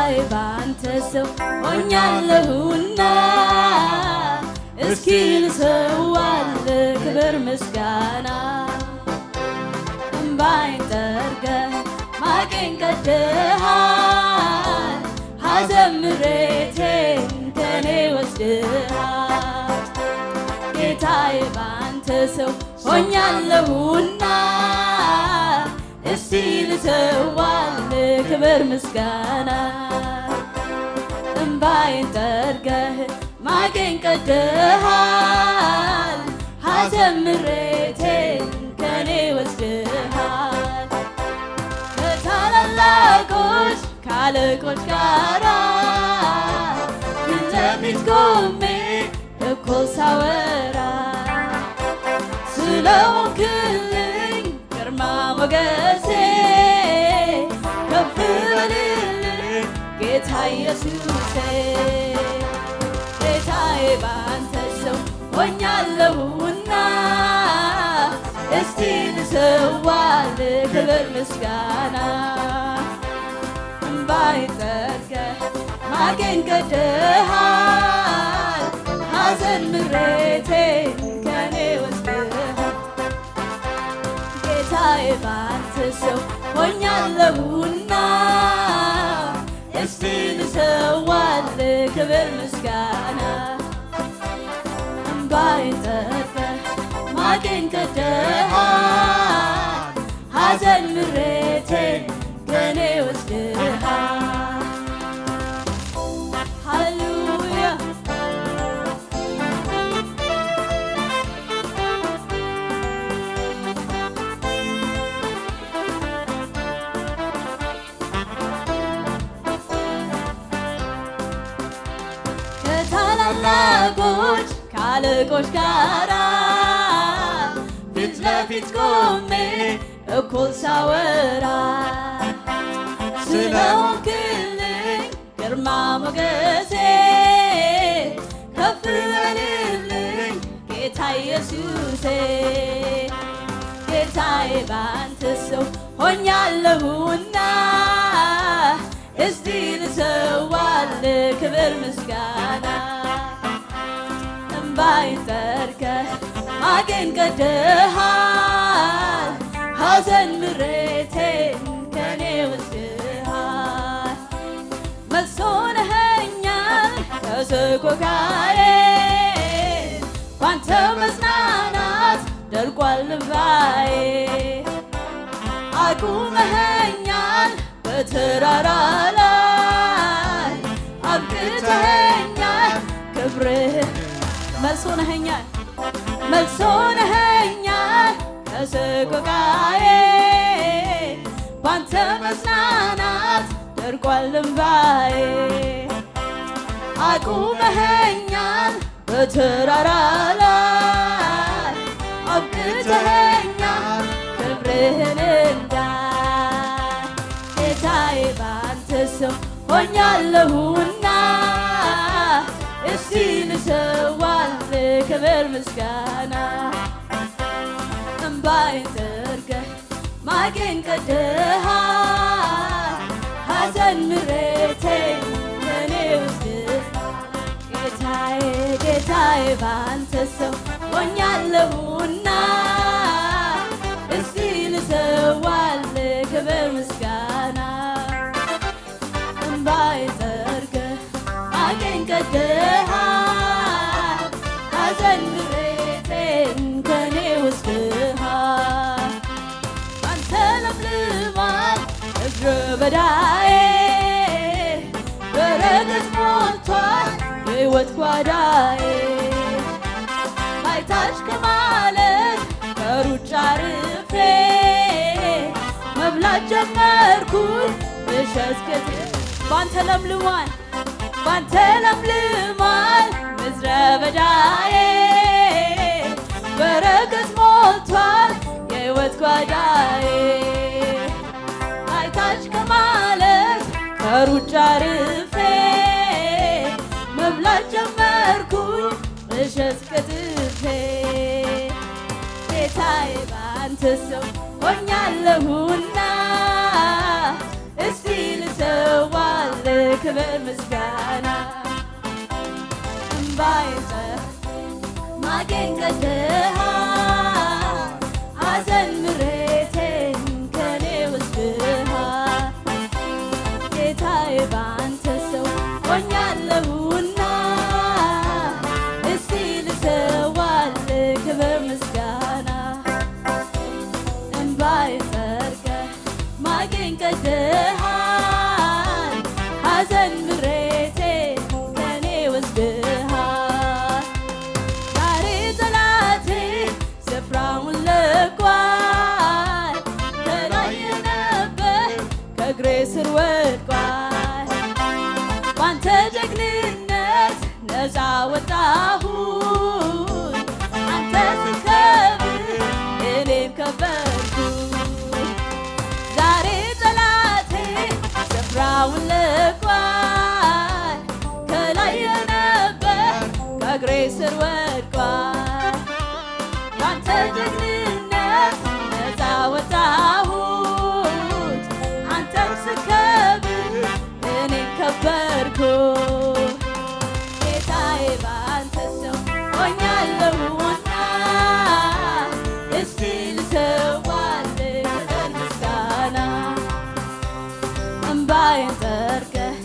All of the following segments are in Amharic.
ጌታዬ ባንተ ሰው ሆኛለሁና እስኪ ልሰዋልህ ክብር ምስጋና እምባዬን ጠርገህ ማቄን ቀድደሃል ሐዘን ምሬቴን ከኔ ወስደሃል ጌታዬ ባንተ ሰው ሆኛለሁና እስቲ ልሰዋልህ ክብር ምስጋና እምባዬን ጠርገህ ማቄን ቀድደሃል ሐዘን ምሬቴን ከኔ ወስደሃል ከታላላቆች ከአለቆች ጋራ ፊት ለፊት ቆሜ እኩል ሳወራ ስለሆንክልኝ ግርማ ሞገሴ ከፍ በልልኝ ጌታ ኢየሱሴ ጌታዬ ባንተ ሰው ሆኛለሁና እስቲ ልሰዋልህ ክብር ምስጋና እምባዬን ጠርገህ ማቄን ቀድደሃል ሐዘን ምሬቴን ከኔ ወስደሃል ጌታዬ ባንተ ሰው ሆኛለሁና እስቲ ልሰዋልህ ክብር ምስጋና እምባዬን ጠርገህ ማቄን ቀድደሃል ሐዘን ምሬቴን ከኔ ወስደሃል ሃሌሉያ ከታላላቆች ከአለቆች ጋራ ፊት ለፊት ቆሜ እኩል ሳወራ ስለሆንክልኝ ግርማ ሞገሴ ከፍ በልልኝ ጌታ ኢየሱሴ ጌታዬ ባንተ ሰው ሆኛለሁና እስቲ ልሰዋልህ ክብር ምስጋና እምባዬን ጠርገህ ማቄን ቀድደሃል ሐዘን ምሬቴን ከኔ ወስደሃል መልስ ሆነኸኛል ከሰቆቃዬ ባንተ መጽናናት ደርቋል እንባዬ አቁመኸኛል በተራራ ላይ አብቅተኸኛል ክብርህ መልስ ሆነኸኛል መልስ ሆነኸኛል ከሰቆቃዬ ባንተ መጽናናት ደርቋል እንባዬ አቁመኸኛል በተራራ ላይ አብቅተኸኛል ክብርህን እንዳይ ጌታዬ ባንተ ሰው ሆኛለሁና እስቲ ልሰዋልህ ክብር ምስጋና እምባዬን ጠርገህ ማቄን ቀድደሃል ሐዘን ምሬቴን ከኔ ወስደሃል ጌታዬ ባንተ ሰው ሆኛለሁና እስቲ ልሰዋልህ ክብር ምስጋና እምባዬን ጠርገህ ማቄን ቀድደሃል ሐዘን ምሬቴን ከኔ ወስደሃል ባንተ ለምልሟል ምድረ በዳዬ በረከት ሞልቷል የሕይወት ጓዳዬ ባይታች ከማለት ከሩጫ ርፌ መብላት ጀመርኩኝ እሸት ከትፍ ባንተ ለምልሟል ምድረ በዳዬ በረከት ሞልቷል የሕይወት ጓዳዬ አይታች ከማለት ከሩጫ ርፌ መብላት ጀመርኩኝ እሸት ከትፌ ጌታዬ ባንተ ሰው ሆኛለሁና እስቲ ልሰዋልህ ክብር ምስጋና እምባዬን ማቄን ቀደሃል ሐዘን ምሬቴን ከኔ ወስደሃል ጌታዬ ባንተ ሰው ሆኛለሁና እስቲ ልሰዋልህ ክብር ምስጋና እምባዬን ጠርገህ ማቄን ቀደሃል ሐዘን ምሬቴን ከኔ ወስደሃል ዛሬ ጠላቴ ስፍራውን ለቋል ከላይ የነበረ ከእግሬ ስር ወድቋል ባንተ ጀግንነት ነፃ ወጣሁኝ አንተ ስትከብር እኔም ከበርኩኝ ዛሬ ጠላቴ ስፍራውን ለቋል ከላይ የነበረ ከእግሬ ስር ወድቋል ባንተ ጀግንነት ነፃ ወጣሁት አንተም ስከብር እኔም ከበርኩኝ ጌታዬ ባንተ ሰው ሆኛለሁና እስቲ ልሰዋልህ ክብር ምስጋና እምባዬን ጠርገህ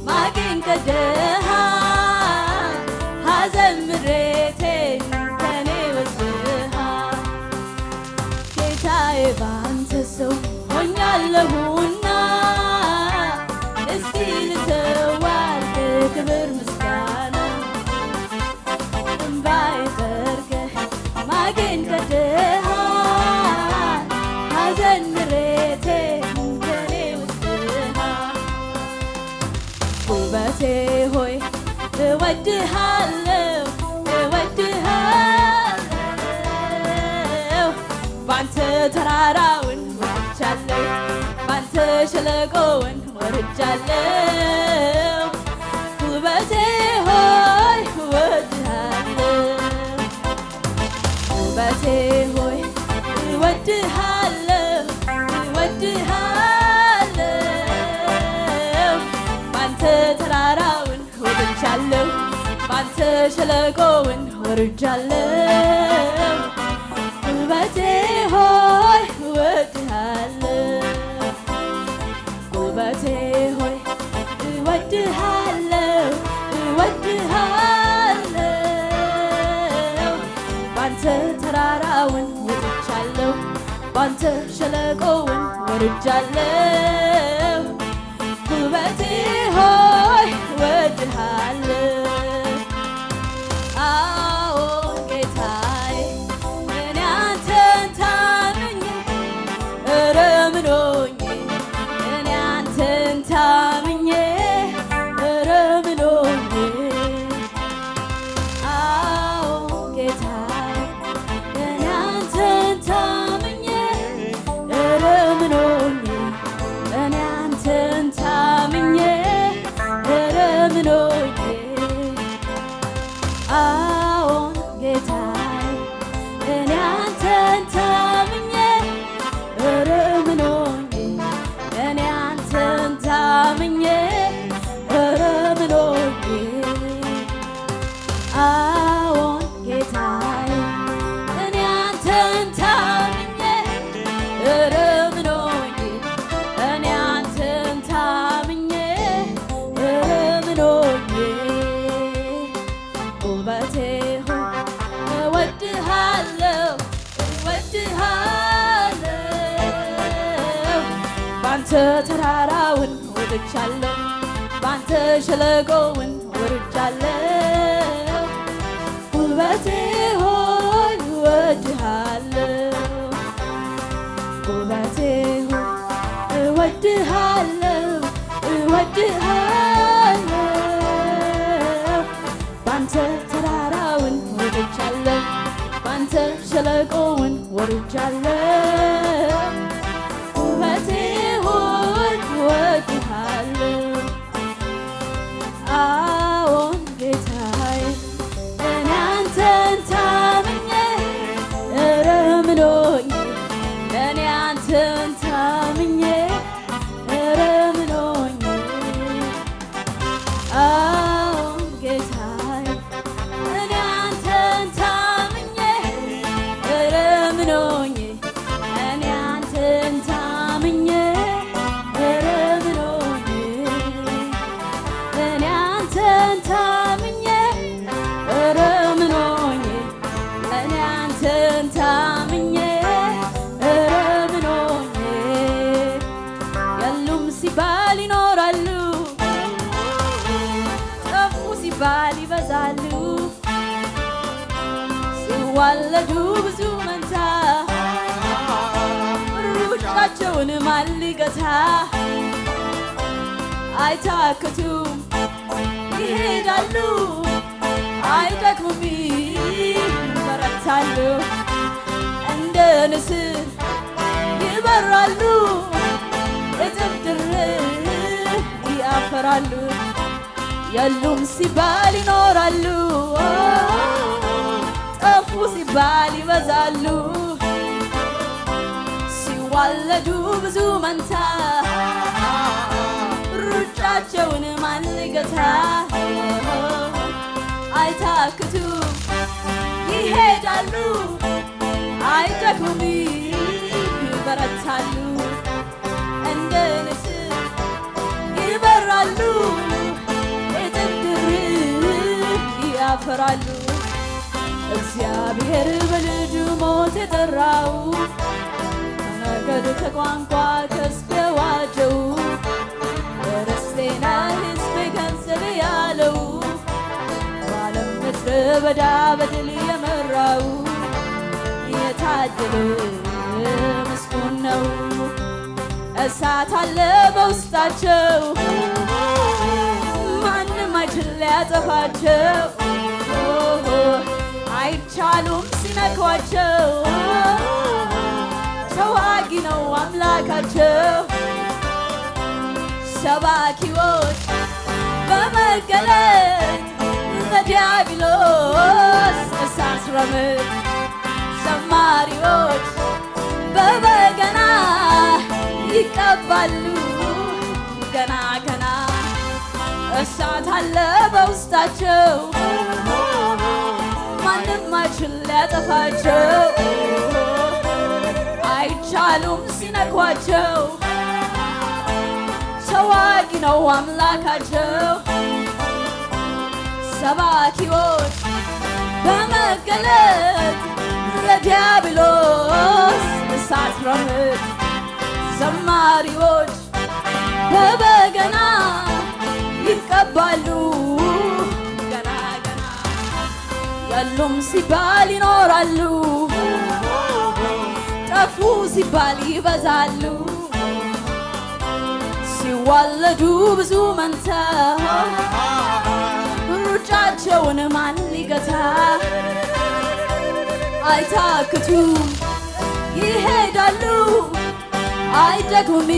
ማቄን ቀደሃል ሐዘን ምሬቴን ከኔ ወስደሃል ጌታዬ ባንተ ሰው ሆኛለሁና እስቲ ልሰዋልህ ክብር ምስጋና እምባዬን ጠርገህ ማቄን ቀደሃል ሐዘን ምሬቴን ከኔ ወስደሃል ጉልበቴ ሆይ እወድሃለሁ እወድሃለሁ ባንተ ተራራውን ወርጃለሁ ባንተ ሸለቆውን ወርጃለሁ ጉልበቴ ሆይ እወድሃለሁ ጉልበቴ ሆይ እወድሃለሁ እወድሃለሁ ባንተ ተራራውን ወርጃለሁ ባንተ ሸለቆውን ወርጃለሁ ጉልበቴ ሆይ እወድሃለሁ ጉልበቴ ሆይ እወድሃለሁ እወድሃለሁ ባንተ ተራራውን ወጥቻለሁ ባንተ ሸለቆውን ወርጃለሁ ጉልበቴ ሆይ እወድሃለሁ አዎን ጌታዬ እኔ አንተን ታምኜ ኧረ ምን ሆኜ እኔ አንተን ታምኜ ኧረ ምን ሆኜ አዎን ጌታዬ እኔ አንተን ታምኜ ኧረ ምን ሆኜ እኔ አንተን ታምኜ ኧረ ምን ሆኜ አዎን ጌታዬ እኔ አንተን ታምኜ ኧረ ምን ሆኜ እኔ አንተን ታምኜ ኧረ ምን ሆኜ አዎን ጌታዬ እኔ አንተን ታምኜ ኧረ ምን ሆኜ እኔ አንተን ታምኜ ኧረ ምን ሆኜ ጉልበቴ ሆይ እወድሃለሁ እወድሃለሁ ባንተ ተራራውን ወጥቻለሁ ባንተ ሸለቆውን ወርጃለሁ ጉልበቴ ሆይ እወድሃለሁ ጉልበቴ ሆይ እወድሃለሁ እወድሃለሁ ባንተ ተራራውን ወጥቻለሁ ባንተ ሸለቆውን ወርጃለሁ ጉልበቴ ሆይ እወድሃለሁ አዎን ጌታዬ እኔ አንተን ታምኜ ኧረ ምን ሆኜ እኔ አንተን ታምኜ ኧረ ምን ሆኜ ሲባል ይበዛሉ ሲዋለዱ ብዙ መንታ ሩጫቸውን ማን ሊገታ አይታክቱም ይሄዳሉ አይደክሙም ይበረታሉ እንደ ንስር ይበራሉ እጥፍ ድርብ ያፈራሉ የሉም ሲባል ይኖራሉ ጠፉ ሲባል ይበዛሉ ሲዋለዱ ብዙ መንታ ሩጫቸውን ማን ሊገታ አይታክቱም ይሄዳሉ አይደክሙም ይበረታሉ እንደ ንስር ይበራሉ እጥፍ ድርብ ያፈራሉ እግዚአብሔር በልጁ ሞት የጠራው ከነገድ ከቋንቋ ከሕዝብ የዋጀው ርስቴ ነህ ሕዝቤ ገንዘቤ ያለው በዓለም ምድረ በዳ በድል የመራው የታደለ ምስጉን ነው እሳት አለ በውስጣቸው ማንም አይችል ሊያጠፋቸው አይቻሉም ሲነኳቸው ተዋጊ ነው አምላካቸው ሰባኪዎች በመገለጥ ለዲያብሎስ እሳት ረመጥ ዘማሪዎች በበገና ይቀባሉ ገና ገና እሳት አለ በውስጣቸው ማንም አይችል ሊያጠፋቸው አይቻሉም ሲነኳቸው ተዋጊ ነው አምላካቸው ሰባኪዎች በመገለጥ ለዲያብሎስ እሳት ረመጥ ዘማሪዎች በበገና ይቀባሉ ገና ገና የሉም ሲባል ይኖራሉ ጠፉ ሲባል ይበዛሉ ሲዋለዱ ብዙ መንታ ሩጫቸውን ማን ሊገታ አይታክቱም ይሄዳሉ አይደክሙም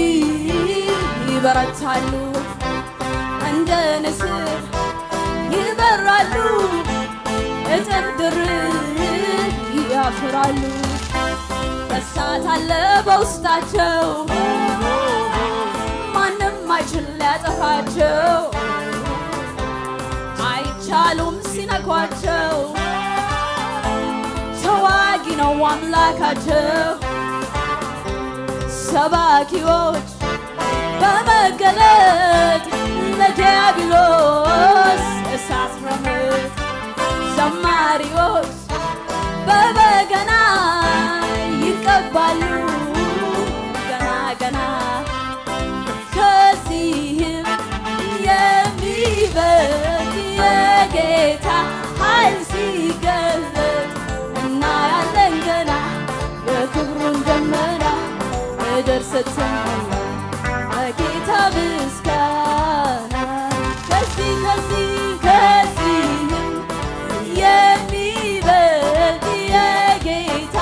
ይበረታሉ እንደ ንስር ይበራሉ እጥፍ ድርብ ያፈራሉ እሳት አለ በውስጣቸው ማንም አይችል ሊያጠፋቸው አይቻሉም ሲነኳቸው ተዋጊ ነው አምላካቸው ሰባኪዎች በመገለጥ ለዲያብሎስ እሳት ረመጥ ዘማሪዎች በበገና ይቀባሉ ገና ገና ከዚህም የሚበልጥ የጌታ ኃይል ሲገለጥ እናያለን ገና የክብሩን ደመና ምድር ስትሞላ በጌታ ምስጋና ከዚህም የሚበልጥ የጌታ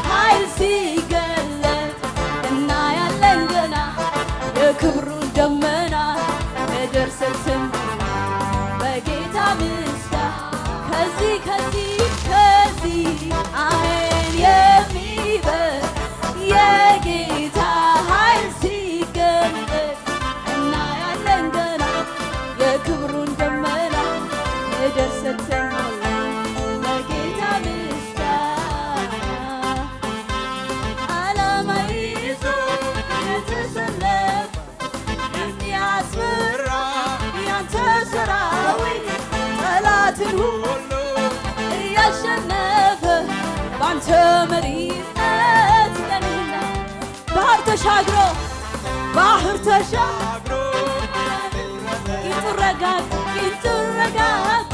ኃይል ሲገለጥ እናያለን ገና የክብሩን ደመና ምድር ስትሞላ በጌታ ምስጋና ከዚህ አሜን የሚበልጥ የጌታ ኃይል ሲገለጥ እናያለን ገና የክብሩን ደመና ምድር ስትሞላ በጌታ ምስጋና ዓላማ ይዞ የተሰለፈ የሚያስፈራ ያንተ ሰራዊት ጠላትን ሁሉ እያሸነፈ ባንተ መሪነት ለኔና ባህር ተሻግሮ ይትረጋግ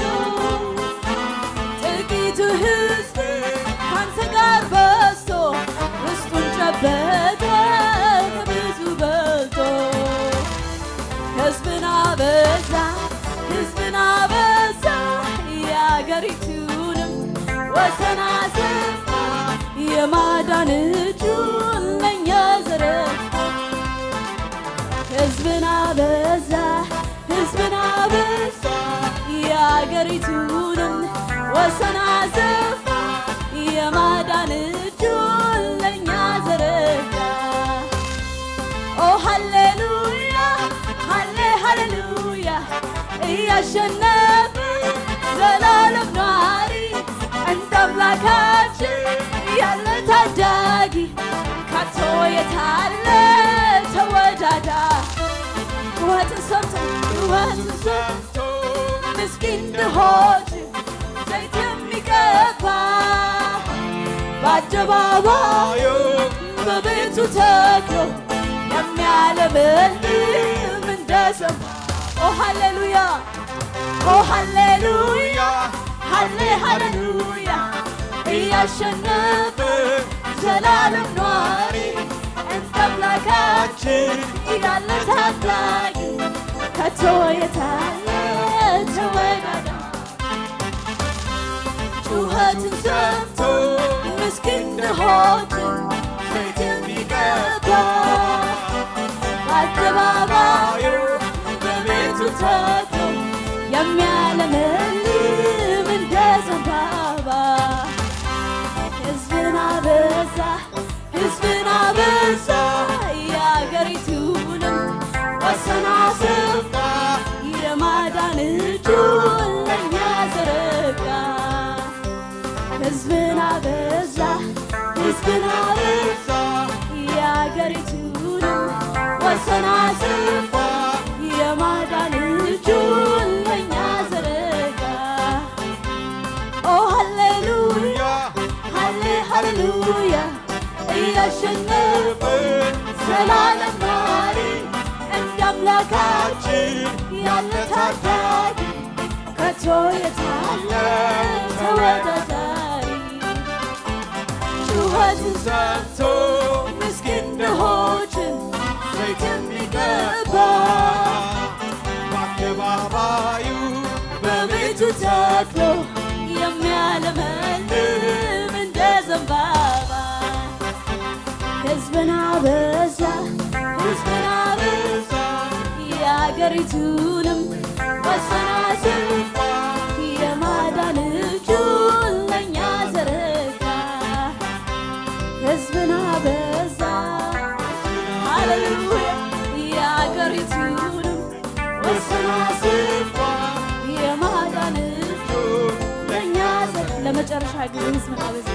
አበዛ ሕዝብን አበዛ የአገሪቱንም ወሰን አሰፋ የማዳን እጁን ለእኛ ዘረጋ። ኦ ሃሌሉያ ሃሌ ሃሌሉያ እያሸነፈ ዘላለም ኗሪ እንደ አምላካችን ያለ ታዳጊ ካቶ የታለ ተወዳዳሪ። ጩኸትን ሰምቶ ምስኪን ድሆችን ዘይት የሚቀባ በአደባባዩ በቤቱ ተክሎ የሚያለመልም እንደ ሰንባ። ኦ ሃሌሉያ ኦ ሃሌሉያ ሃሌ ሃሌሉያ እያሸነፈ ዘላለም ኗሪ እንደ አምላካችን ያለ ታዳጊ ከቶ የታለ ተወዳዳሪ። ጩኸትን ሰምቶ ምስኪን ድሆችን ዘይት የሚቀባ በአደባባዩ በቤቱ ተክሎ የሚያለመልም እንደ ዘንባባ። ሕዝብን አበዛ ሕዝብን አበዛ የአገሪቱንም ወሰን አሰፋ የማዳን እጁን ለእኛ ዘረጋ። ሕዝብን አበዛ ሕዝብን አበዛ የአገሪቱንም ወሰን አሰፋ የማዳን እጁን ለእኛ ዘረጋ። ኦ ሃሌሉያ ሃሌ ሃሌሉያ እያሸነፈ ዘላለም ኗሪ እንደ አምላካችን ያለ ታዳጊ ከቶ የታለ ተወዳዳሪ። ጩኸትን ሰምቶ ምስኪን ድሆችን ዘይት የሚቀባ በአደባባዩ በቤቱ ተክሎ የሚያለመልም እንደ ዘንባባ። ሕዝብን አበዛ ሕዝብን አበዛ የአገሪቱንም ወሰን አሰፋ የማዳን እጁን ለእኛ ዘረጋ። ሕዝብን አበዛ ሃሌሉያ የአገሪቱንም ወሰን አሰፋ የማዳን እጁን ለእኛ ዘረጋ። ለመጨረሻ ጊዜ ሕዝብን አበዛ